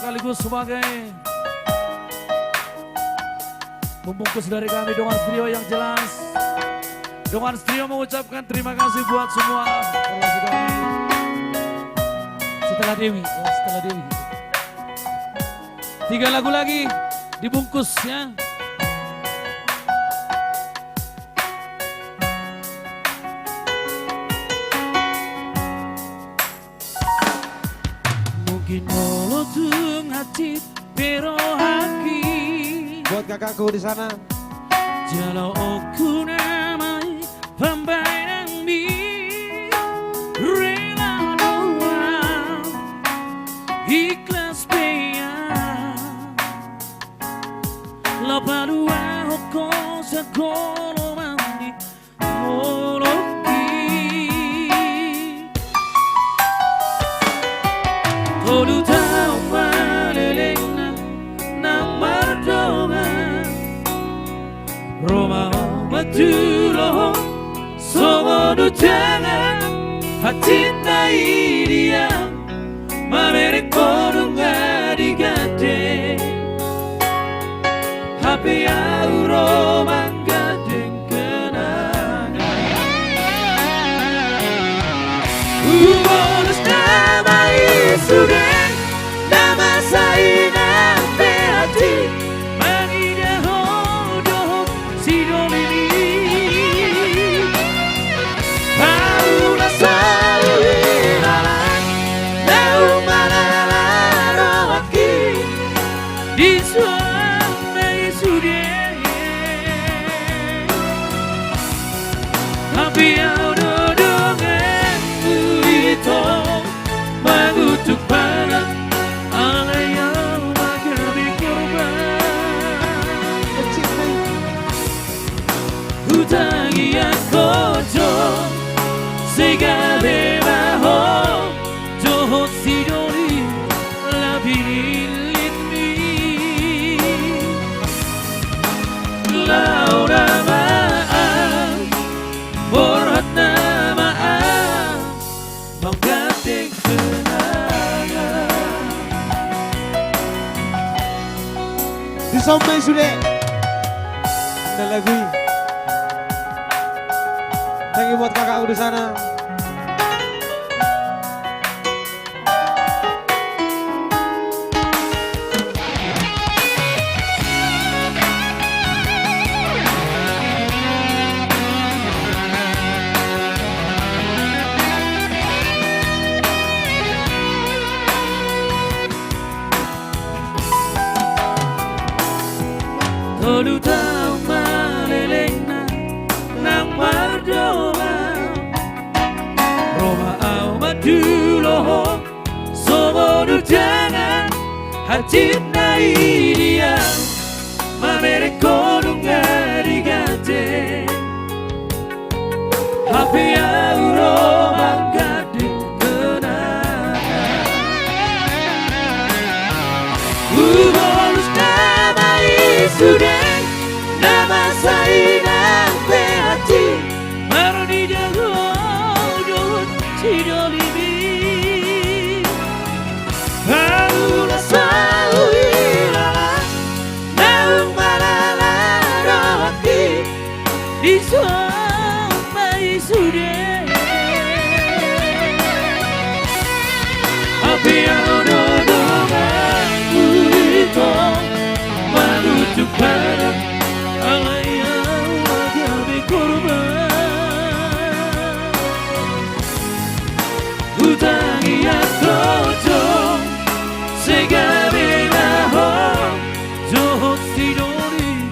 sekaligus sebagai pembungkus dari kami Dongan Trio yang jelas. Dongan Trio mengucapkan terima kasih buat semua relasi kami. Setelah Dewi, ya, setelah Dewi. 3 lagu lagi dibungkus ya. Mungkin nolotung hati pero haki. Buat kakakku di sana. Jalau aku namai pembayang mi rela doang ikhlas peyang lapalua hoko segolo mandi moloki tolu tau malelena nang mardongan Roma maturo sono jangan hati dia mamere kono ngadi gade happy auro mangade kenangan bonus nama sudah nama saya hati Sampai sudah ada lagu. Thank you buat kakakku di sana. Tolu tau malelena nang mardoma Roma au madulo somodu jangan hati dia mamere kono ngadi gate happy auro mangade kenangan bonus nama sudah nama saya hati baru di jago tidak lebih baru selalu hilang naung malala hati di sampai sudah api yang dodokanku itu menuju pada Allah yang menjadi korban utangi yang terjong segala lahon johot sidori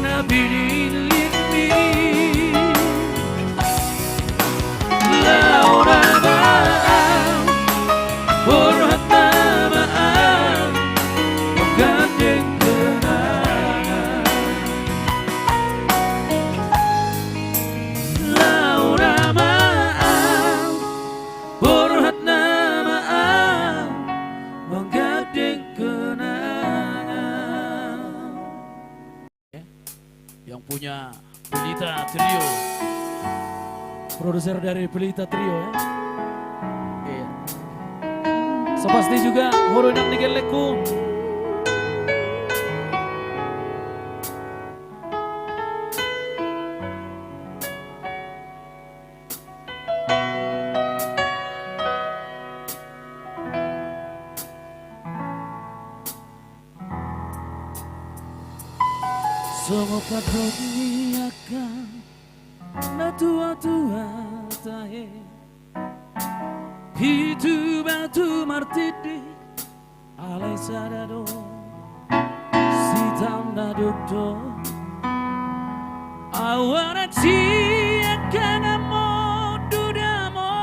nabi lini laura maaf borhat maaf menggandeng yang punya Pelita Trio, produser dari Pelita Trio ya. Iya. Sepasti juga horonang digeleku. Semua kadoni akan na tua-tua tahe hitu batu martidi alai sadado sitam na dukto awana ci akan amo dudamo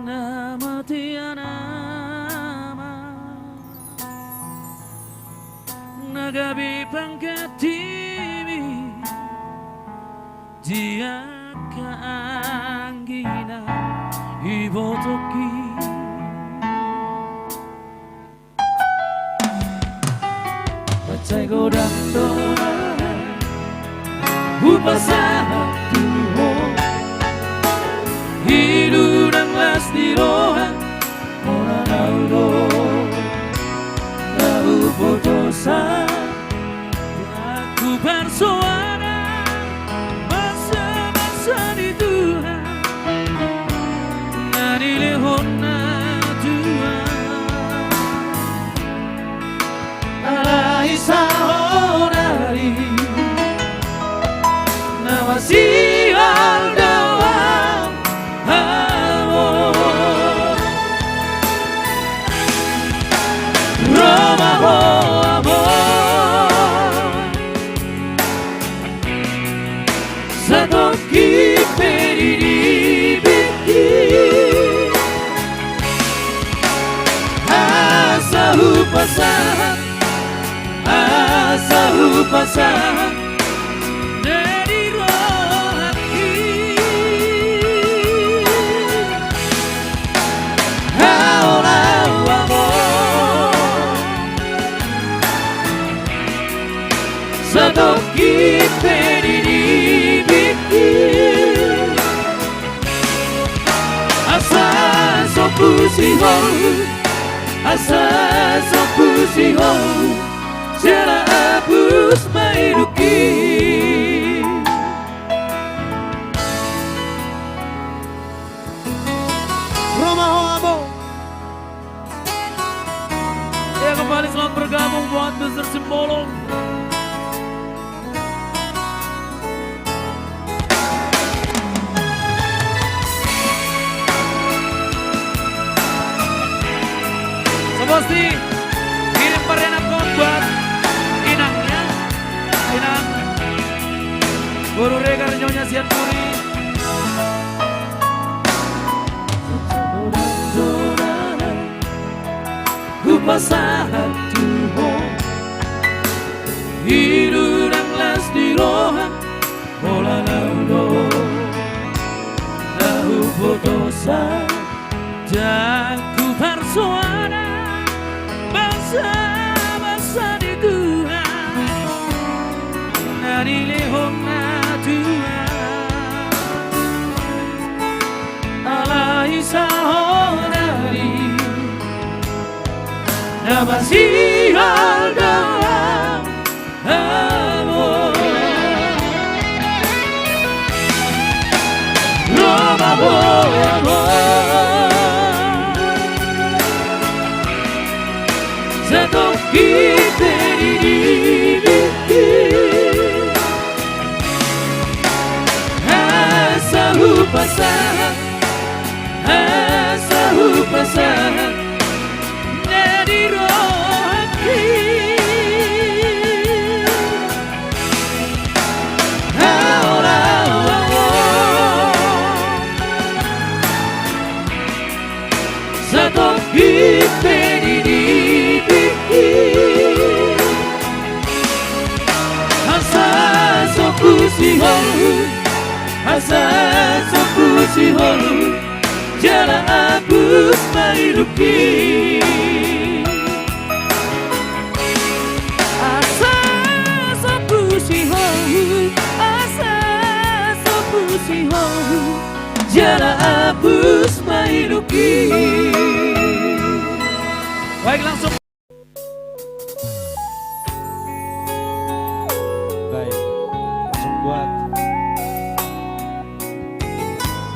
nama tiana nagabi pangkatimi dia kaanggina ibotoki Pacay godang dona upasahan tuho hidurang las dirohan ora naudo lau potosan aku bersuara masa-masa di Tuhan dari lehona Tuhan alai sahonari nawasi aldawang amor Roma Satoki periri bikin Asahu pasahan dari rohaki Haulau amor Satoki periri Asa sopusiho Jala abus mairuki Romaho Abo. Ya kembali selamat bergabung buat Besar Simbolong. Pasti kirim perenak buat inangnya, inang Guru Regar Nyonya Sian Puri Kupasahan Tuhan hidurang las di rohan bola laudo lahu potosa dan ku bersuara bangsa di Tuhan dari lehona Tuhan alai sahonari nabasi aldawang amor Roma Satoki periri bikin Asahu pasahan dari rohaki Haulau Satoki periri Asa sopusiho Jala abus mairuki Asa sopusiho Jala abus mairuki Baik, langsung. Baik, langsung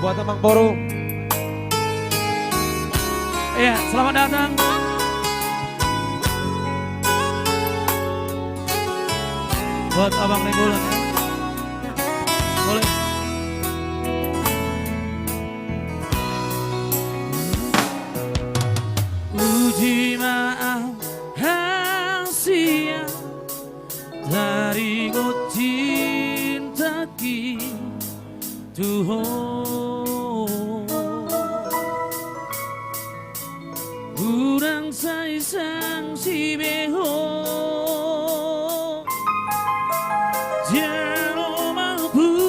buat Abang Poro. Iya, selamat datang. Buat Abang Nenggolan ya. Boleh. Uji maaf hasia dari cinta Tuhan. Urang say sang si beho Jero mabukti.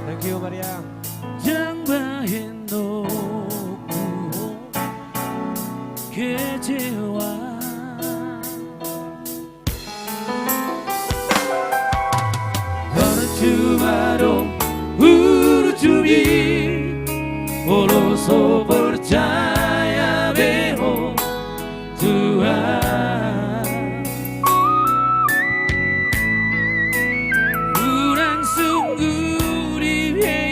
Thank you Maria. Yang bahendo kecewa. Percuma dong urcumi Oloso percaya beho Tuhan. Urang sungguh dibiayai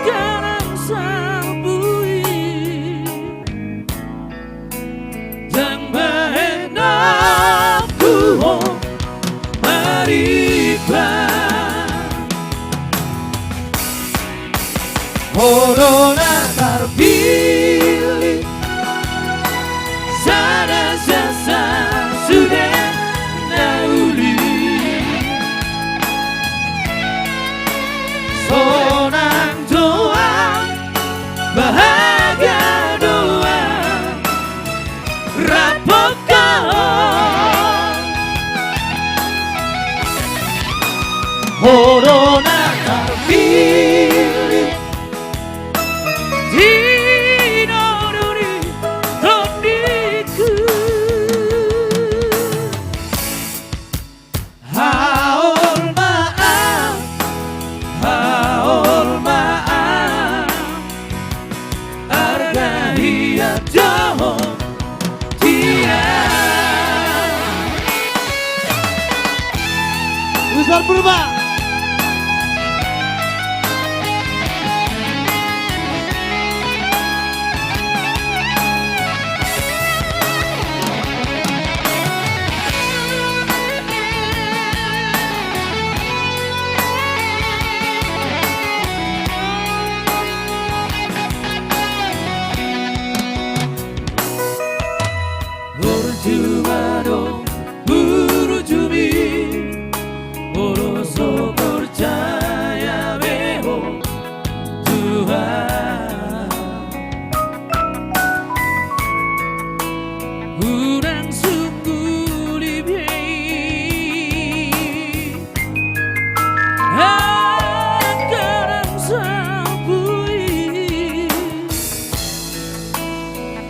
Karang sabui Dan bahendak kuho maribah Corona terpilih Sana sasa sudah dahulu Sonang doa bahagia doa Rapokan Corona terpilih Besar berubah. Percuma dong urcumi Oloso percaya beho Tuhan. Urang sungguh dibiayai Karang sabui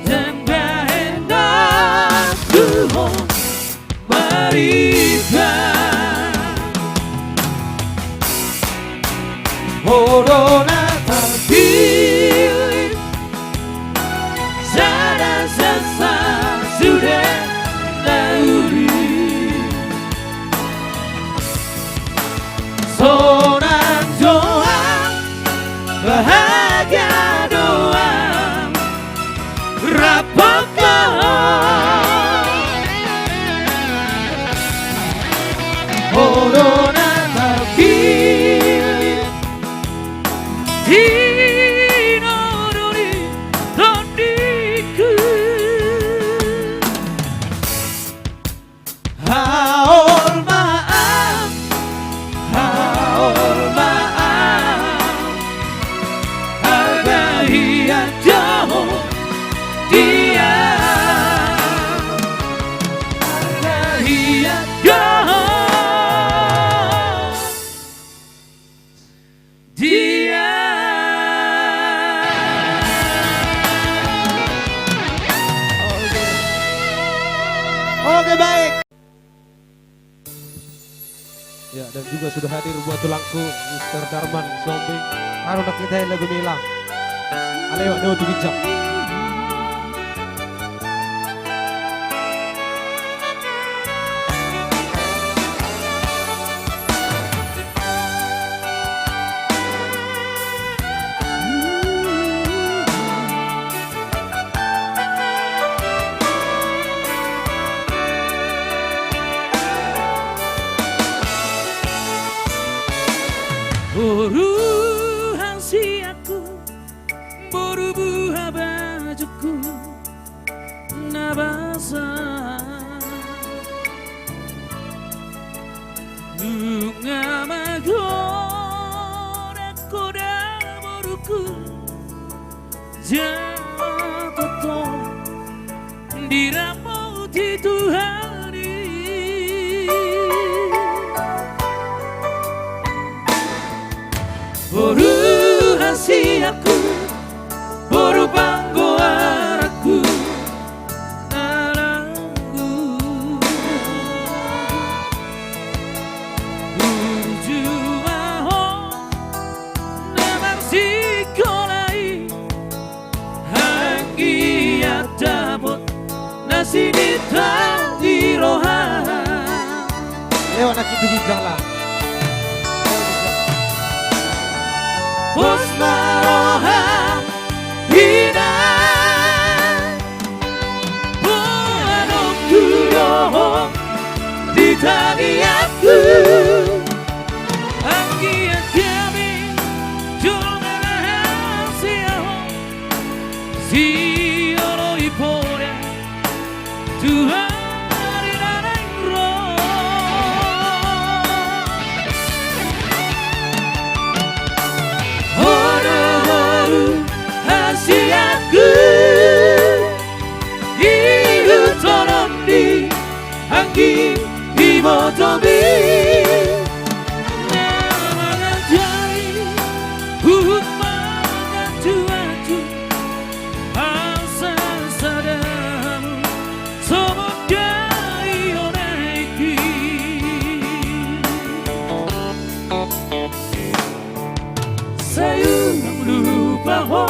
Dan bahendak kuho maribah Corona terpilih Sana sasa sudah dahulu Sonang doa bahagia doa Rapokan Corona terpilih Hinodori doniku Haul maaf Hargai jauh dia Hargai jauh dia. Oke baik. Ya, dan juga sudah hadir buat tulangku Mr. Darman Sombing. Karena kita yang lagu milang. Alewak dewa tu bijak. Buruhan siaku, buru buah bajuku, nabasa. Bunga magora koda boruku, jatuh diramu di Tuhan. Boru hasiaku, boru panggoaraku, nalangku. Ujuaho, namang sikolai, hangi adabot, nasi ditang di rohan. Lewat nak itu bijak lah. Pusmaroham hidup buanok kudohong di tadi aku angkian kami jumlah siang sioro ipore Tuhan hasiaku hidup tolong di angin himotobi namangan jari hut mangan cuacu asa sadamu somodai onaiki sayang lupa ho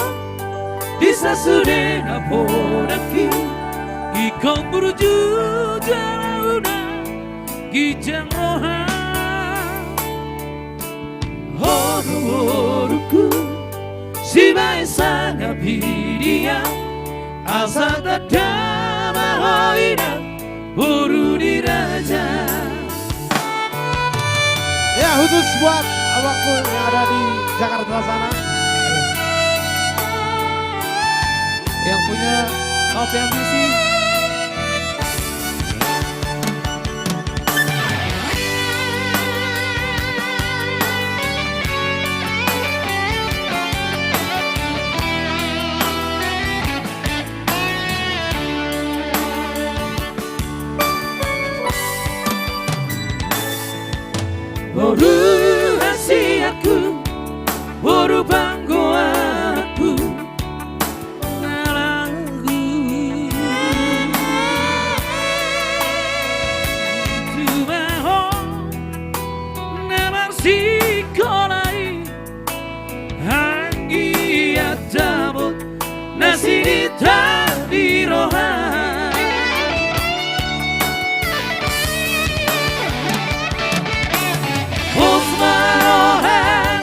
Bisa sudah napodaki Ikong beruju jalauna Gijang roha Horu-horuku Sibai sanga pidia Asa tadama hoina Horu diraja Ya, khusus buat abangku yang ada di Jakarta sana. Yang punya kopi ambisi boru hasiaku boru panggoaraku sikolai hangi adabot nasi ditadi rohan Pusmarohan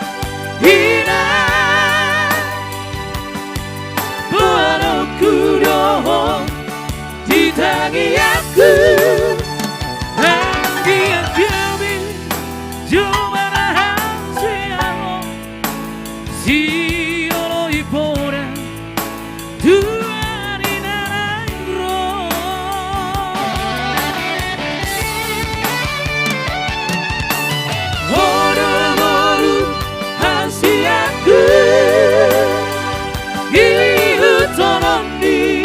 hidup buanok kudohong ditangi aku hangi adabot cuma Siolo ipore Tuhan inarangro Horu-horu hasiaku Ilu tolong di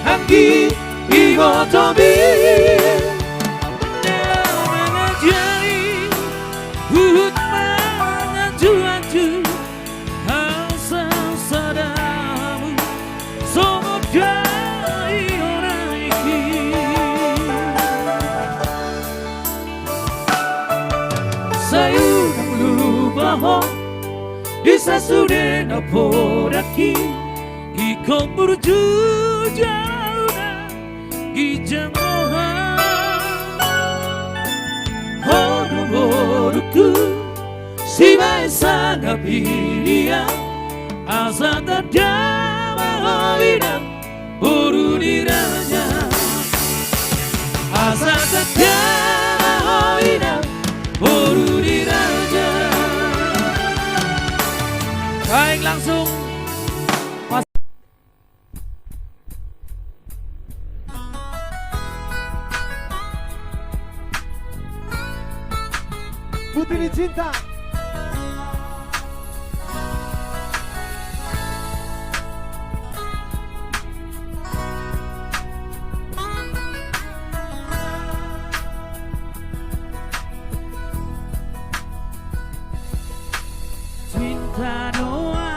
Anggi imotobi Namangan jari Hut mangan cuacu mahon Isa sudah napodaki Ikaw menuju jauh Gijangohan Hodo-hodoku Sibai sangat pilihan Asa terdama hobinan Buru diranya Asa terdama hobinan Buru diranya Baik langsung Putri Cinta. Cinta doa,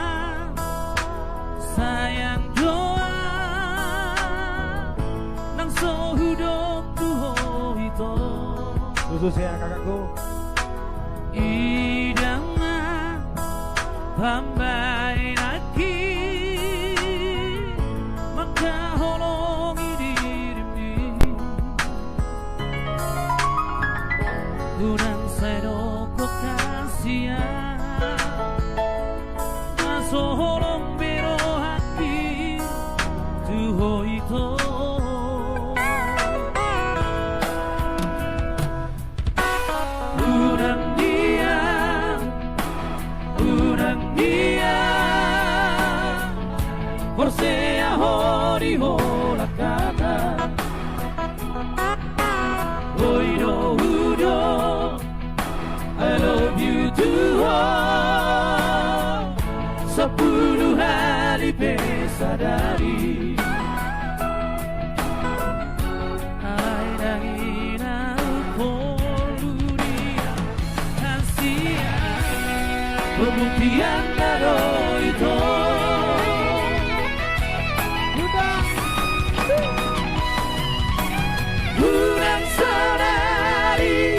sayang doa, nang sohudok tuho ito. Khusus ya kakakku. Idangan pambay lagi, magkaholongi dirimu. Unang sa'yo ko kasihan, nasoholong biro hati tuho ito. Forse a hori hola kata Oi no udo I love you too Sepuluh hari besadari Alai dangina poluria Hasia Pembuktian kado itu Bulan sedari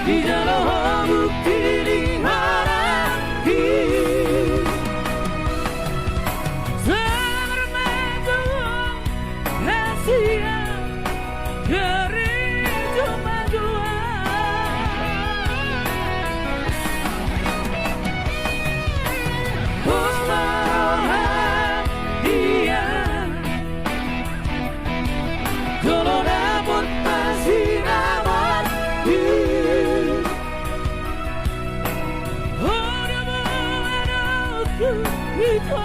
di dalam bukti dihadapi Sebermadu rahasia dari kemajuan Bahagia Kalau dapat masih dapat itu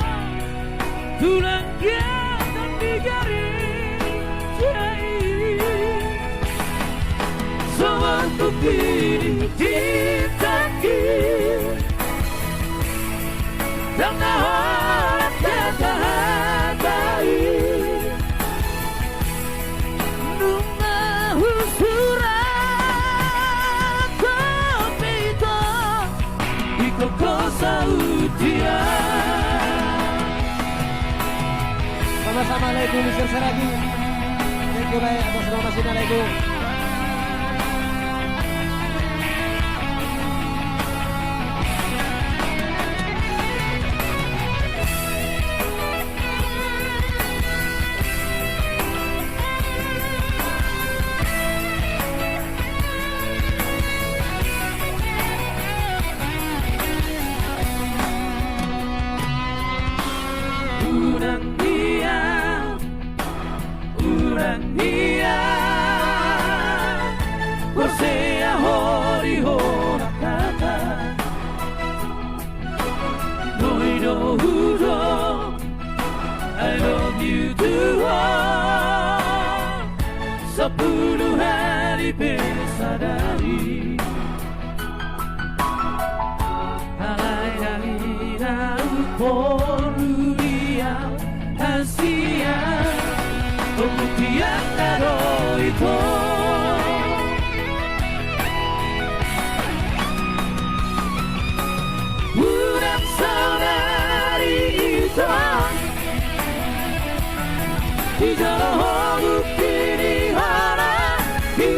tulang dan digaris jahit sewantuk diri ditakdir dan nahan kata-katai nungahu surat kopito ikoko saudia Sama-sama Lego Mister Seragi. Thank you Lego atas donasinya Lego. Urang dia Forse a hori hora kata Noi no hudo I love you too Sepuluh hari besadari Alai dangina poluria Asia Pembuktian kado itu Budak saudari itu Di dalam bukti dihadapi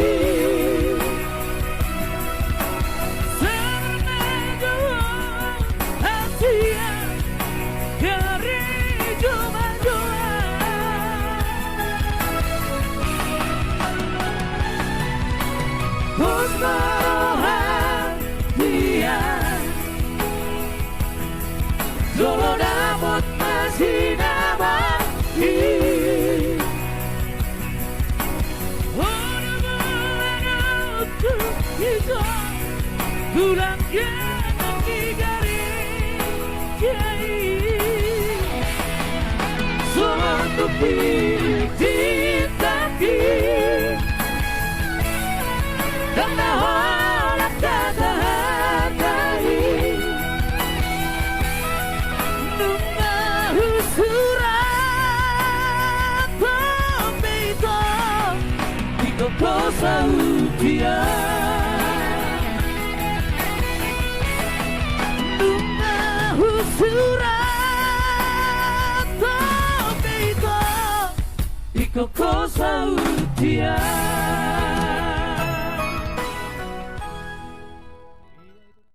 saudia bunga husurat tobeito iko ko saudia